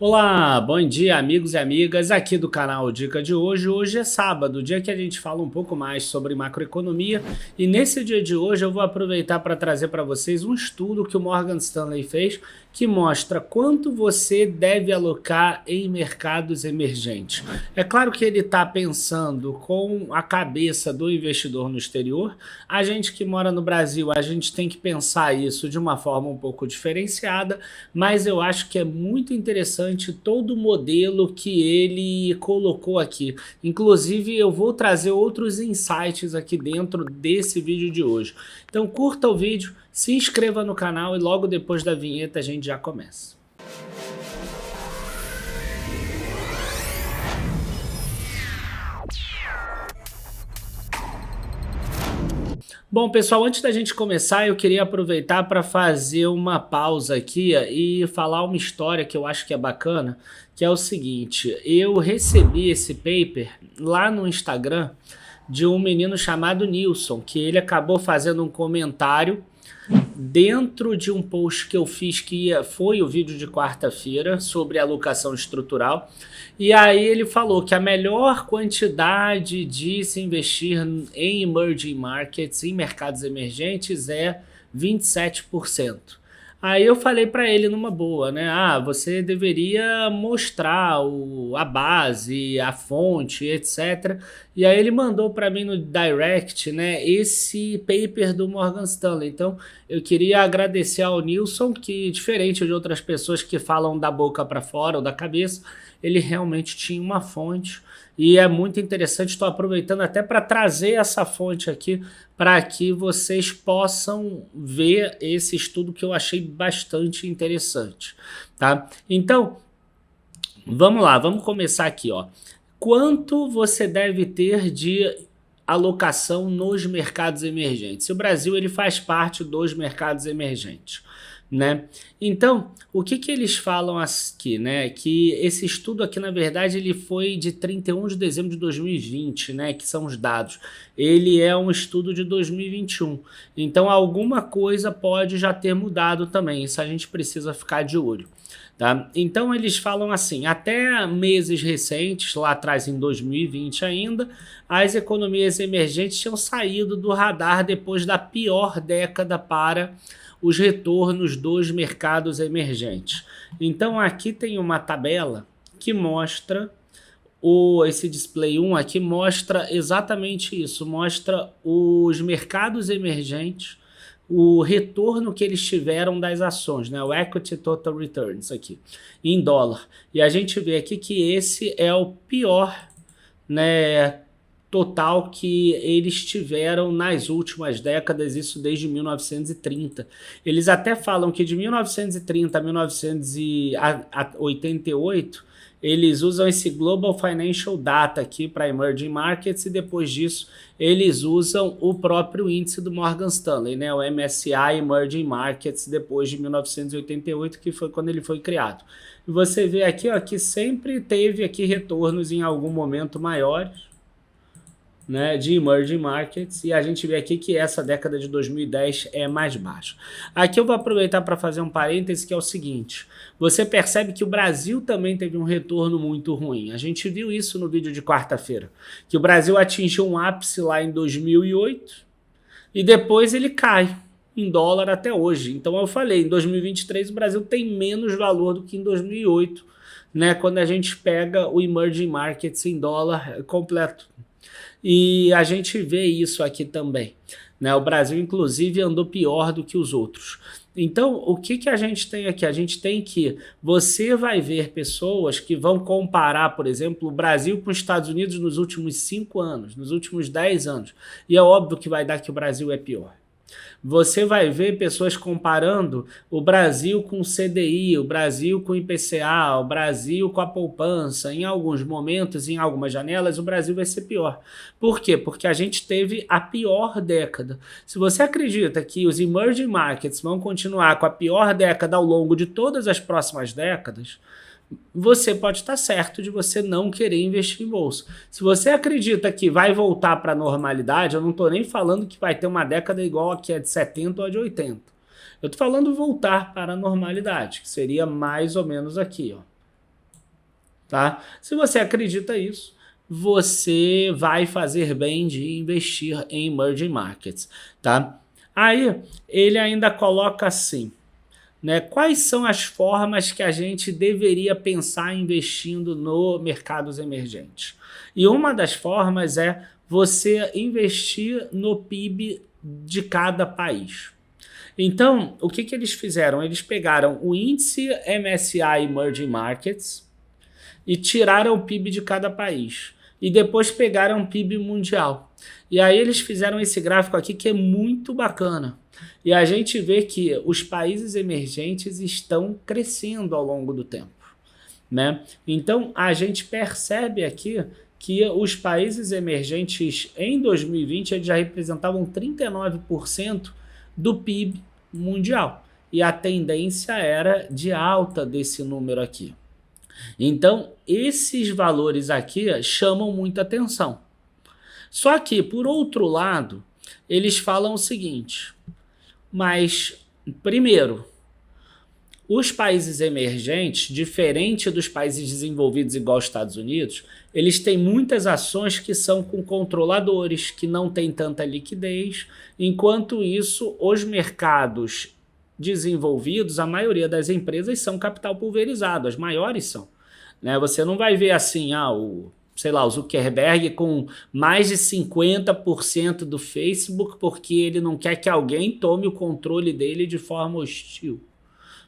Olá, bom dia amigos e amigas aqui do canal Dica de Hoje. Hoje é sábado, dia que a gente fala um pouco mais sobre macroeconomia, e nesse dia de hoje eu vou aproveitar para trazer para vocês um estudo que o Morgan Stanley fez que mostra quanto você deve alocar em mercados emergentes. É claro que ele está pensando com a cabeça do investidor no exterior. A gente que mora no Brasil, a gente tem que pensar isso de uma forma um pouco diferenciada, mas eu acho que é muito interessante todo o modelo que ele colocou aqui. Inclusive, eu vou trazer outros insights aqui dentro desse vídeo de hoje. Então, curta o vídeo, se inscreva no canal e logo depois da vinheta a gente já começa. Bom, pessoal, antes da gente começar, eu queria aproveitar para fazer uma pausa aqui e falar uma história que eu acho que é bacana, que é o seguinte: eu recebi esse paper lá no Instagram de um menino chamado Nilson, que ele acabou fazendo um comentário dentro de um post que eu fiz foi o vídeo de quarta-feira sobre alocação estrutural, e aí ele falou que a melhor quantidade de se investir em emerging markets, em mercados emergentes, é 27%. Aí eu falei para ele numa boa, né? Você deveria mostrar a base, a fonte, etc. E aí ele mandou para mim no direct, né, esse paper do Morgan Stanley. Então eu queria agradecer ao Nilson, que diferente de outras pessoas que falam da boca para fora ou da cabeça, ele realmente tinha uma fonte. E é muito interessante, estou aproveitando até para trazer essa fonte aqui para que vocês possam ver esse estudo que eu achei bastante interessante, tá? Então, vamos lá, vamos começar aqui, ó. Quanto você deve ter de alocação nos mercados emergentes? O Brasil ele faz parte dos mercados emergentes, né? Então, o que eles falam aqui, né? Que esse estudo aqui, na verdade, ele foi de 31 de dezembro de 2020, né? Que são os dados. Ele é um estudo de 2021. Então, alguma coisa pode já ter mudado também. Isso a gente precisa ficar de olho. Tá? Então eles falam assim, até meses recentes, lá atrás em 2020 ainda, as economias emergentes tinham saído do radar depois da pior década para os retornos dos mercados emergentes. Então aqui tem uma tabela que mostra, esse display 1 aqui mostra exatamente isso, mostra os mercados emergentes, o retorno que eles tiveram das ações, né? O Equity Total Returns aqui, em dólar. E a gente vê aqui que esse é o pior, né, total que eles tiveram nas últimas décadas, isso desde 1930. Eles até falam que de 1930 a 1988, eles usam esse Global Financial Data aqui para Emerging Markets, e depois disso eles usam o próprio índice do Morgan Stanley, né, o MSCI Emerging Markets, depois de 1988, que foi quando ele foi criado. E você vê aqui, ó, que sempre teve aqui retornos em algum momento maiores, né, de emerging markets, e a gente vê aqui que essa década de 2010 é mais baixa. Aqui eu vou aproveitar para fazer um parêntese, que é o seguinte: você percebe que o Brasil também teve um retorno muito ruim. A gente viu isso no vídeo de quarta-feira, que o Brasil atingiu um ápice lá em 2008 e depois ele cai em dólar até hoje. Então eu falei, em 2023 o Brasil tem menos valor do que em 2008, né, quando a gente pega o emerging markets em dólar completo. E a gente vê isso aqui também, né? O Brasil, inclusive, andou pior do que os outros. Então, o que a gente tem aqui? A gente tem que você vai ver pessoas que vão comparar, por exemplo, o Brasil com os Estados Unidos nos últimos 5 anos, nos últimos 10 anos. E é óbvio que vai dar que o Brasil é pior. Você vai ver pessoas comparando o Brasil com o CDI, o Brasil com o IPCA, o Brasil com a poupança. Em alguns momentos, em algumas janelas, o Brasil vai ser pior. Por quê? Porque a gente teve a pior década. Se você acredita que os emerging markets vão continuar com a pior década ao longo de todas as próximas décadas, você pode estar certo de você não querer investir em bolsa. Se você acredita que vai voltar para a normalidade, eu não estou nem falando que vai ter uma década igual a que é de 70 ou a de 80. Eu estou falando voltar para a normalidade, que seria mais ou menos aqui, ó. tá? Se você acredita isso, você vai fazer bem de investir em emerging markets, tá? Aí ele ainda coloca assim, né? Quais são as formas que a gente deveria pensar investindo no mercados emergentes? E uma das formas é você investir no PIB de cada país. Então, o que eles fizeram? Eles pegaram o índice MSCI Emerging Markets e tiraram o PIB de cada país. E depois pegaram o PIB mundial. E aí eles fizeram esse gráfico aqui que é muito bacana. E a gente vê que os países emergentes estão crescendo ao longo do tempo, né? Então a gente percebe aqui que os países emergentes em 2020 eles já representavam 39% do PIB mundial. E a tendência era de alta desse número aqui. Então, esses valores aqui chamam muita atenção. Só que, por outro lado, eles falam o seguinte, mas, primeiro, os países emergentes, diferente dos países desenvolvidos igual os Estados Unidos, eles têm muitas ações que são com controladores, que não têm tanta liquidez, enquanto isso, os mercados desenvolvidos, a maioria das empresas são capital pulverizado, as maiores são, né? Você não vai ver assim, sei lá, o Zuckerberg com mais de 50% do Facebook porque ele não quer que alguém tome o controle dele de forma hostil,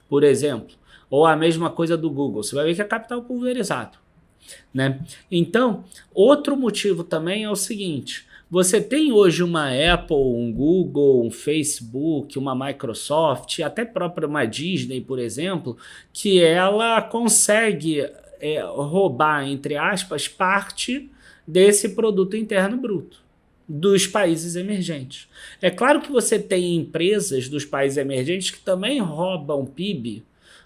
por exemplo. Ou a mesma coisa do Google, você vai ver que é capital pulverizado, né? Então, outro motivo também é o seguinte, você tem hoje uma Apple, um Google, um Facebook, uma Microsoft, até própria uma Disney, por exemplo, que ela consegue roubar, entre aspas, parte desse produto interno bruto dos países emergentes. É claro que você tem empresas dos países emergentes que também roubam PIB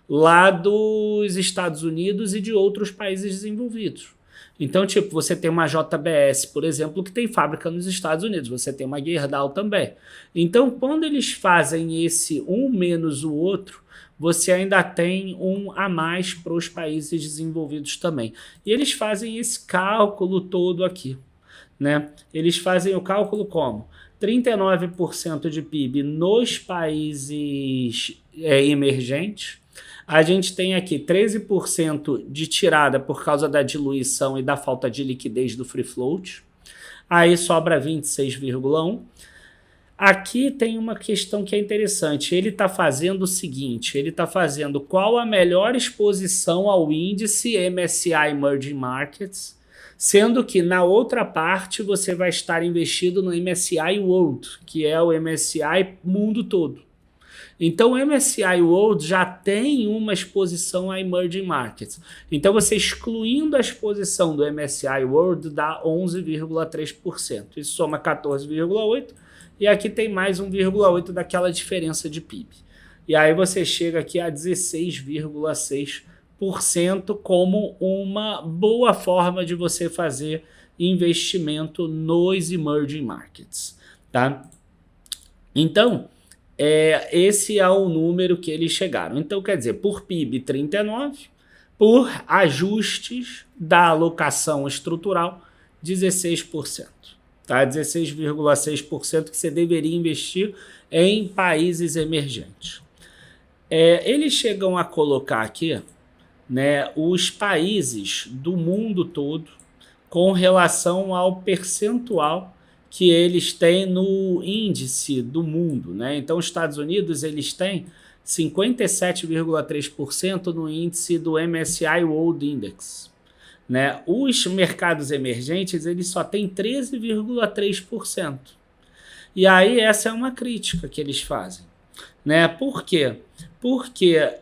lá dos Estados Unidos e de outros países desenvolvidos. Então, tipo, você tem uma JBS, por exemplo, que tem fábrica nos Estados Unidos, você tem uma Gerdau também. Então, quando eles fazem esse um menos o outro, você ainda tem um a mais para os países desenvolvidos também. E eles fazem esse cálculo todo aqui, né? Eles fazem o cálculo como? 39% de PIB nos países emergentes. A gente tem aqui 13% de tirada por causa da diluição e da falta de liquidez do free float. Aí sobra 26,1%. Aqui tem uma questão que é interessante. Ele está fazendo o seguinte, ele está fazendo qual a melhor exposição ao índice MSCI Emerging Markets, sendo que na outra parte você vai estar investido no MSCI World, que é o MSCI mundo todo. Então o MSCI World já tem uma exposição a Emerging Markets. Então você excluindo a exposição do MSCI World dá 11,3%. Isso soma 14,8%. E aqui tem mais 1,8% daquela diferença de PIB. E aí você chega aqui a 16,6% como uma boa forma de você fazer investimento nos emerging markets, tá? Então, esse é o número que eles chegaram. Então, quer dizer, por PIB 39%, por ajustes da alocação estrutural 16%. Tá? 16,6% que você deveria investir em países emergentes. Eles chegam a colocar aqui, né, os países do mundo todo com relação ao percentual que eles têm no índice do mundo, né? Então, os Estados Unidos eles têm 57,3% no índice do MSCI World Index. Né? Os mercados emergentes eles só têm 13,3%. E aí essa é uma crítica que eles fazem. Né? Por quê? Porque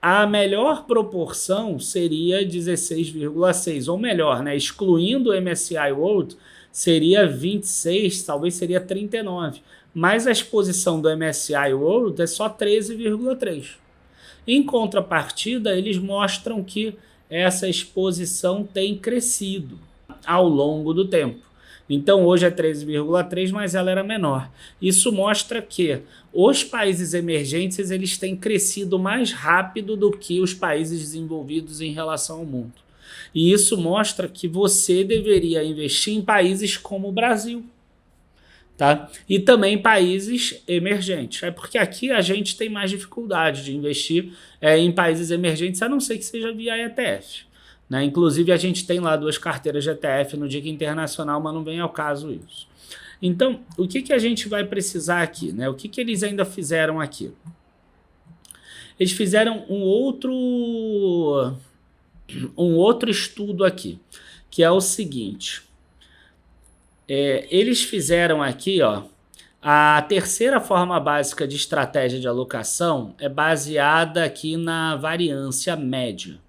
a melhor proporção seria 16,6%, ou melhor, né? Excluindo o MSCI World, seria 26%, talvez seria 39%. Mas a exposição do MSCI World é só 13,3%. Em contrapartida, eles mostram que essa exposição tem crescido ao longo do tempo. Então hoje é 13,3, mas ela era menor. Isso mostra que os países emergentes eles têm crescido mais rápido do que os países desenvolvidos em relação ao mundo. E isso mostra que você deveria investir em países como o Brasil, tá? E também países emergentes. É porque aqui a gente tem mais dificuldade de investir em países emergentes, a não ser que seja via ETF. Né? Inclusive, a gente tem lá 2 carteiras de ETF no Dica Internacional, mas não vem ao caso isso. Então, o que a gente vai precisar aqui? Né? O que eles ainda fizeram aqui? Eles fizeram um outro estudo aqui, que é o seguinte. Eles fizeram aqui, ó, a terceira forma básica de estratégia de alocação é baseada aqui na variância média,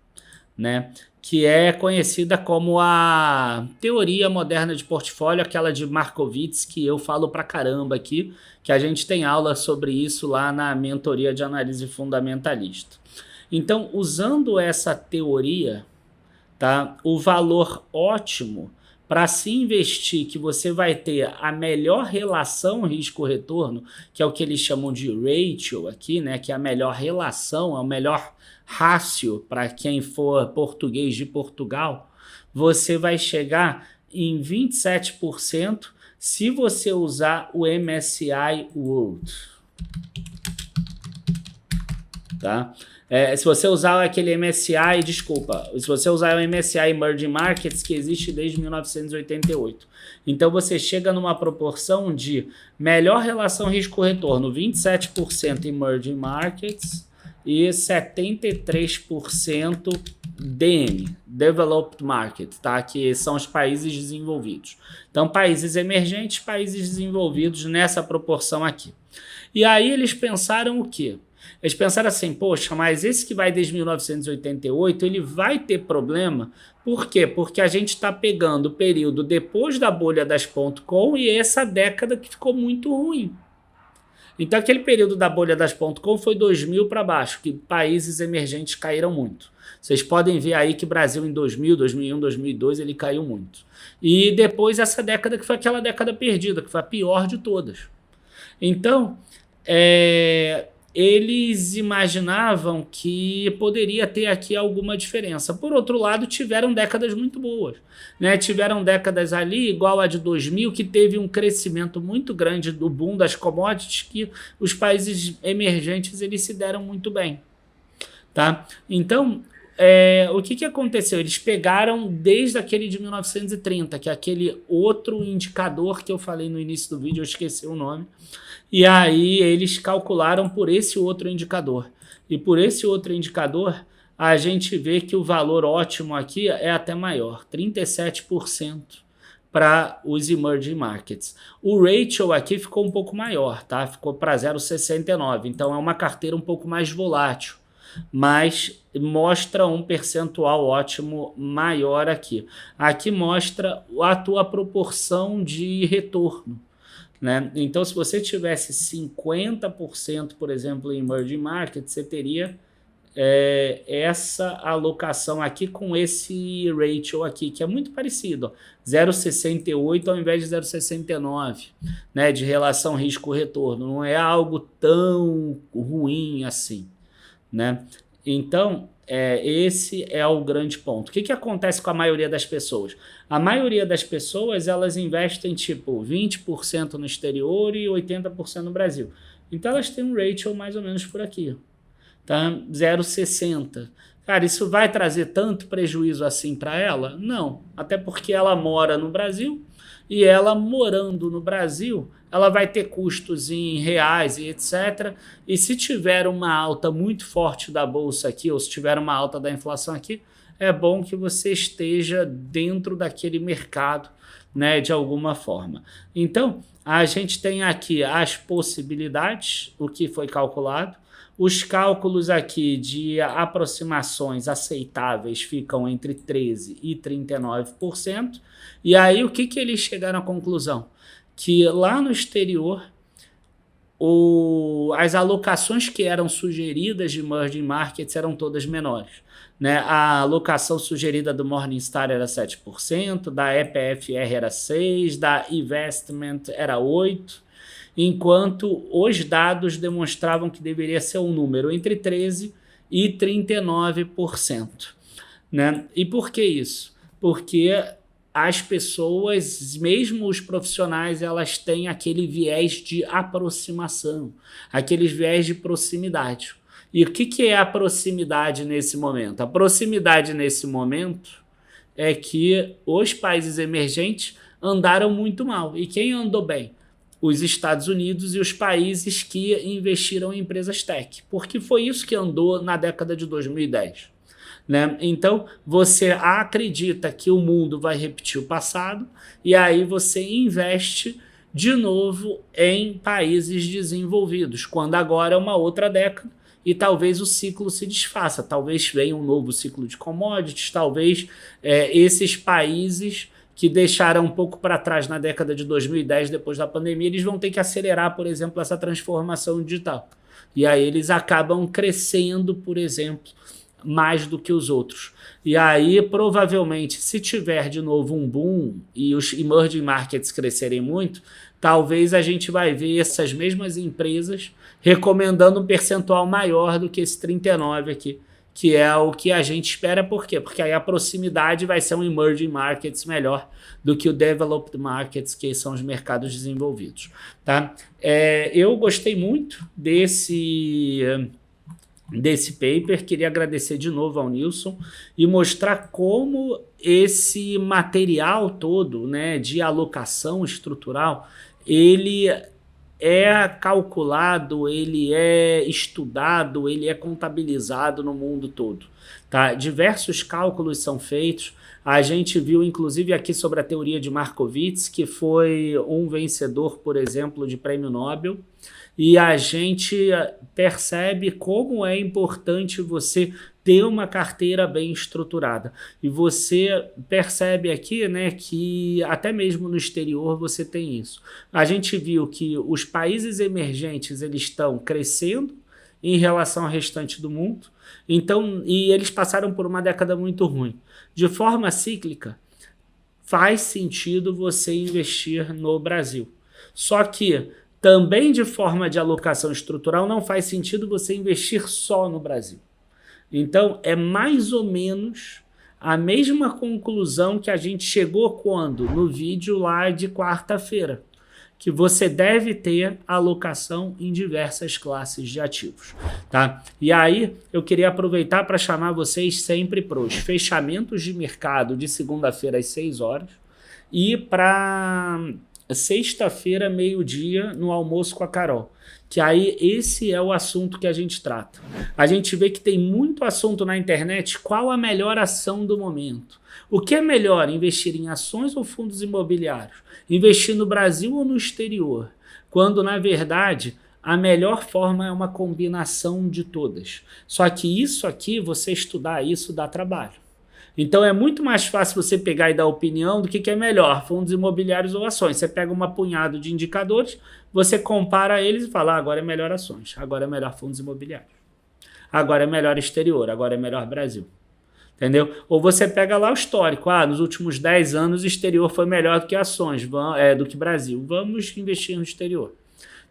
né? Que é conhecida como a teoria moderna de portfólio, aquela de Markowitz, que eu falo pra caramba aqui, que a gente tem aula sobre isso lá na mentoria de análise fundamentalista. Então, usando essa teoria, tá, o valor ótimo para se investir, que você vai ter a melhor relação risco-retorno, que é o que eles chamam de ratio aqui, né, que é a melhor relação, é o melhor rácio para quem for português de Portugal, você vai chegar em 27% se você usar o MSCI World. Tá? Se você usar aquele MSCI, desculpa, se você usar o MSCI Emerging Markets, que existe desde 1988. Então você chega numa proporção de melhor relação risco-retorno, 27% Emerging Markets e 73% DM, Developed Market, tá? Que são os países desenvolvidos. Então países emergentes, países desenvolvidos nessa proporção aqui. E aí eles pensaram o quê? Eles pensaram assim, poxa, mas esse que vai desde 1988, ele vai ter problema. Por quê? Porque a gente está pegando o período depois da bolha das .com e essa década que ficou muito ruim. Então aquele período da bolha das .com foi 2000 para baixo, que países emergentes caíram muito. Vocês podem ver aí que o Brasil em 2000, 2001, 2002, ele caiu muito. E depois essa década que foi aquela década perdida, que foi a pior de todas. Então, eles imaginavam que poderia ter aqui alguma diferença. Por outro lado, tiveram décadas muito boas, né? Tiveram décadas ali, igual a de 2000, que teve um crescimento muito grande do boom das commodities, que os países emergentes eles se deram muito bem. Tá? Então, o que aconteceu? Eles pegaram desde aquele de 1930, que é aquele outro indicador que eu falei no início do vídeo, eu esqueci o nome, e aí eles calcularam por esse outro indicador. E por esse outro indicador, a gente vê que o valor ótimo aqui é até maior, 37% para os emerging markets. O ratio aqui ficou um pouco maior, tá? Ficou para 0,69, então é uma carteira um pouco mais volátil, mas mostra um percentual ótimo maior aqui. Aqui mostra a tua proporção de retorno. Né? Então, se você tivesse 50%, por exemplo, em emerging market, você teria essa alocação aqui com esse ratio aqui, que é muito parecido, 0,68 ao invés de 0,69, né, de relação risco-retorno. Não é algo tão ruim assim, né? Então, esse é o grande ponto. O que acontece com a maioria das pessoas? A maioria das pessoas, elas investem tipo 20% no exterior e 80% no Brasil. Então, elas têm um ratio mais ou menos por aqui, tá? 0,60. Cara, isso vai trazer tanto prejuízo assim para ela? Não, até porque ela mora no Brasil e ela morando no Brasil, ela vai ter custos em reais e etc. E se tiver uma alta muito forte da bolsa aqui, ou se tiver uma alta da inflação aqui, é bom que você esteja dentro daquele mercado, né, de alguma forma. Então, a gente tem aqui as possibilidades, o que foi calculado. Os cálculos aqui de aproximações aceitáveis ficam entre 13% e 39%. E aí o que eles chegaram à conclusão? Que lá no exterior, as alocações que eram sugeridas de emerging markets eram todas menores. Né? A alocação sugerida do Morningstar era 7%, da EPFR era 6%, da Investment era 8%, enquanto os dados demonstravam que deveria ser um número entre 13% e 39%. né? E por que isso? Porque as pessoas, mesmo os profissionais, elas têm aquele viés de aproximação, aquele viés de proximidade. E o que é a proximidade nesse momento? A proximidade nesse momento é que os países emergentes andaram muito mal. E quem andou bem? Os Estados Unidos e os países que investiram em empresas tech, porque foi isso que andou na década de 2010. Né? Então, você acredita que o mundo vai repetir o passado e aí você investe de novo em países desenvolvidos, quando agora é uma outra década e talvez o ciclo se desfaça, talvez venha um novo ciclo de commodities, talvez esses países que deixaram um pouco para trás na década de 2010, depois da pandemia, eles vão ter que acelerar, por exemplo, essa transformação digital. E aí eles acabam crescendo, por exemplo, mais do que os outros. E aí, provavelmente, se tiver de novo um boom e os emerging markets crescerem muito, talvez a gente vai ver essas mesmas empresas recomendando um percentual maior do que esse 39 aqui, que é o que a gente espera. Por quê? Porque aí a proximidade vai ser um emerging markets melhor do que o developed markets, que são os mercados desenvolvidos. Tá? Eu gostei muito desse paper, queria agradecer de novo ao Nilson e mostrar como esse material todo, né, de alocação estrutural, ele é calculado, ele é estudado, ele é contabilizado no mundo todo. Tá? Diversos cálculos são feitos. A gente viu, inclusive, aqui sobre a teoria de Markowitz, que foi um vencedor, por exemplo, de prêmio Nobel. E a gente percebe como é importante você ter uma carteira bem estruturada. E você percebe aqui, né, que até mesmo no exterior você tem isso. A gente viu que os países emergentes eles estão crescendo em relação ao restante do mundo, então, e eles passaram por uma década muito ruim. De forma cíclica, faz sentido você investir no Brasil. Só que também de forma de alocação estrutural não faz sentido você investir só no Brasil. Então, é mais ou menos a mesma conclusão que a gente chegou quando? No vídeo lá de quarta-feira, que você deve ter alocação em diversas classes de ativos. Tá? E aí, eu queria aproveitar para chamar vocês sempre para os fechamentos de mercado de segunda-feira às 6 horas e para sexta-feira, meio-dia, no almoço com a Carol. Que aí esse é o assunto que a gente trata. A gente vê que tem muito assunto na internet, qual a melhor ação do momento. O que é melhor, investir em ações ou fundos imobiliários? Investir no Brasil ou no exterior? Quando, na verdade, a melhor forma é uma combinação de todas. Só que isso aqui, você estudar isso dá trabalho. Então é muito mais fácil você pegar e dar opinião do que é melhor, fundos imobiliários ou ações. Você pega uma punhado de indicadores, você compara eles e fala, agora é melhor ações, agora é melhor fundos imobiliários, agora é melhor exterior, agora é melhor Brasil. Entendeu? Ou você pega lá o histórico, nos últimos 10 anos o exterior foi melhor do que ações, do que Brasil, vamos investir no exterior.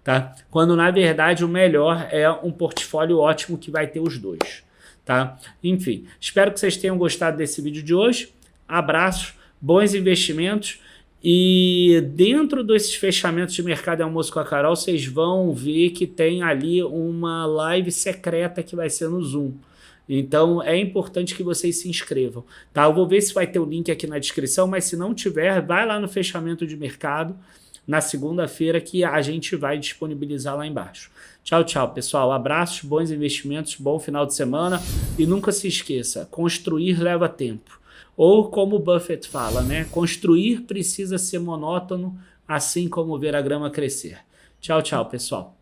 Tá? Quando na verdade o melhor é um portfólio ótimo que vai ter os dois. Tá? Enfim, espero que vocês tenham gostado desse vídeo de hoje. Abraços, bons investimentos. E dentro desses fechamentos de mercado e almoço com a Carol, vocês vão ver que tem ali uma live secreta que vai ser no Zoom. Então é importante que vocês se inscrevam. Tá? Eu vou ver se vai ter o link aqui na descrição, mas se não tiver, vai lá no fechamento de mercado na segunda-feira que a gente vai disponibilizar lá embaixo. Tchau, tchau, pessoal. Abraços, bons investimentos, bom final de semana. E nunca se esqueça, construir leva tempo. Ou como o Buffett fala, né? Construir precisa ser monótono, assim como ver a grama crescer. Tchau, tchau, pessoal.